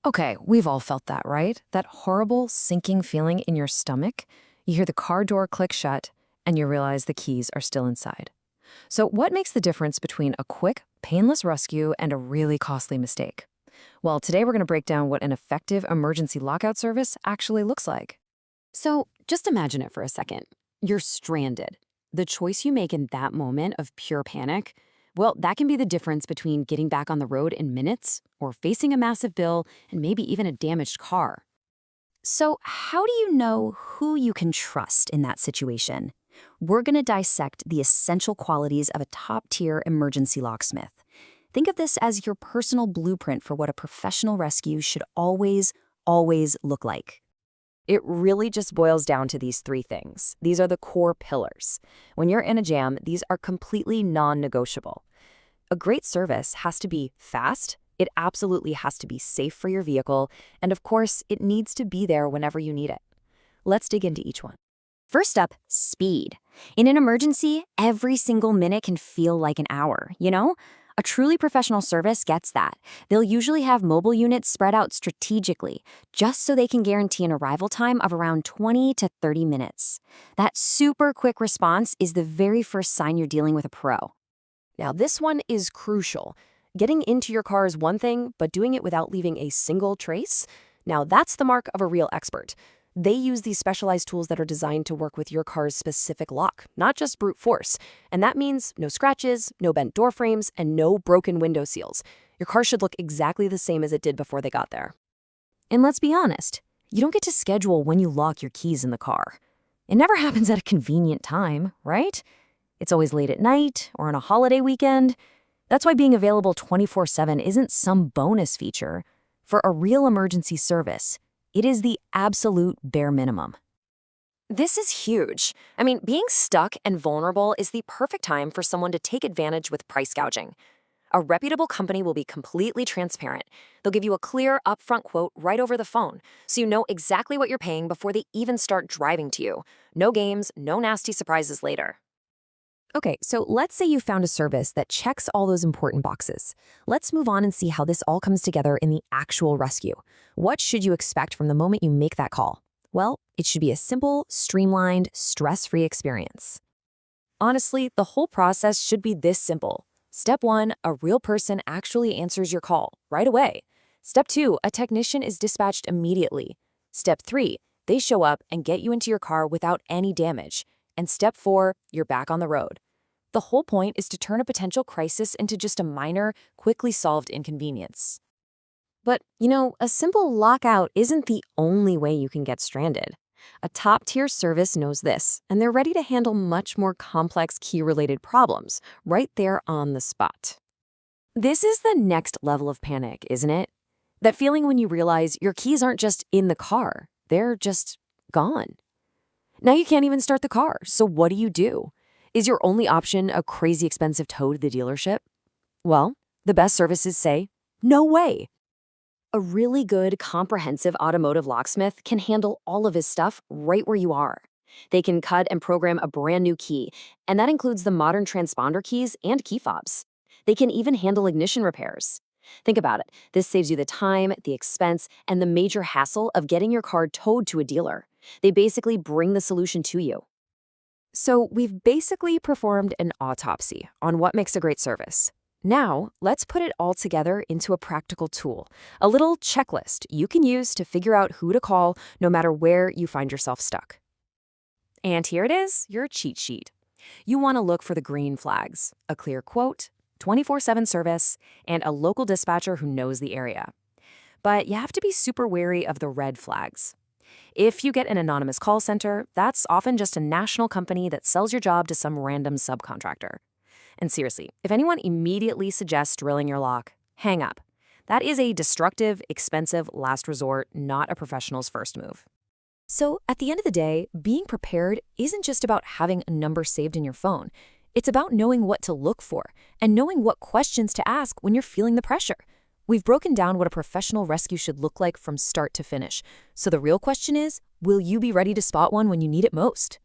Okay, we've all felt that, right? That horrible sinking feeling in your stomach. You hear the car door click shut, and you realize the keys are still inside. So, what makes the difference between a quick, painless rescue and a really costly mistake? Well, today we're going to break down what an effective emergency lockout service actually looks like. So just imagine it for a second. You're stranded. The choice you make in that moment of pure panic, well, that can be the difference between getting back on the road in minutes or facing a massive bill and maybe even a damaged car. So, how do you know who you can trust in that situation? We're going to dissect the essential qualities of a top-tier emergency locksmith. Think of this as your personal blueprint for what a professional rescue should always look like. It really just boils down to these three things. These are the core pillars. When you're in a jam, these are completely non-negotiable. A great service has to be fast, it absolutely has to be safe for your vehicle, and of course, it needs to be there whenever you need it. Let's dig into each one. First up, speed. In an emergency, every single minute can feel like an hour, you know? A truly professional service gets that. They'll usually have mobile units spread out strategically, just so they can guarantee an arrival time of around 20 to 30 minutes. That super quick response is the very first sign you're dealing with a pro. Now, this one is crucial. Getting into your car is one thing, but doing it without leaving a single trace? Now, that's the mark of a real expert. They use these specialized tools that are designed to work with your car's specific lock, not just brute force. And that means no scratches, no bent door frames, and no broken window seals. Your car should look exactly the same as it did before they got there. And let's be honest, you don't get to schedule when you lock your keys in the car. It never happens at a convenient time, right? It's always late at night or on a holiday weekend. That's why being available 24/7 isn't some bonus feature. For a real emergency service, it is the absolute bare minimum. This is huge. I mean, being stuck and vulnerable is the perfect time for someone to take advantage with price gouging. A reputable company will be completely transparent. They'll give you a clear, upfront quote right over the phone, so you know exactly what you're paying before they even start driving to you. No games, no nasty surprises later. Okay, so let's say you found a service that checks all those important boxes. Let's move on and see how this all comes together in the actual rescue. What should you expect from the moment you make that call? Well, it should be a simple, streamlined, stress-free experience. Honestly, the whole process should be this simple. Step 1, a real person actually answers your call right away. Step 2, a technician is dispatched immediately. Step 3, they show up and get you into your car without any damage. And Step 4, you're back on the road. The whole point is to turn a potential crisis into just a minor, quickly solved inconvenience. But, you know, a simple lockout isn't the only way you can get stranded. A top-tier service knows this, and they're ready to handle much more complex key-related problems right there on the spot. This is the next level of panic, isn't it? That feeling when you realize your keys aren't just in the car, they're just gone. Now you can't even start the car, so what do? Is your only option a crazy expensive tow to the dealership? Well, the best services say, no way. A really good, comprehensive automotive locksmith can handle all of his stuff right where you are. They can cut and program a brand new key, and that includes the modern transponder keys and key fobs. They can even handle ignition repairs. Think about it. This saves you the time, the expense, and the major hassle of getting your car towed to a dealer. They basically bring the solution to you. So we've basically performed an autopsy on what makes a great service. Now, let's put it all together into a practical tool, a little checklist you can use to figure out who to call no matter where you find yourself stuck. And here it is, your cheat sheet. You want to look for the green flags, a clear quote, 24/7 service, and a local dispatcher who knows the area. But you have to be super wary of the red flags. If you get an anonymous call center, that's often just a national company that sells your job to some random subcontractor. And seriously, if anyone immediately suggests drilling your lock, hang up. That is a destructive, expensive last resort, not a professional's first move. So at the end of the day, being prepared isn't just about having a number saved in your phone. It's about knowing what to look for and knowing what questions to ask when you're feeling the pressure. We've broken down what a professional rescue should look like from start to finish. So the real question is, will you be ready to spot one when you need it most?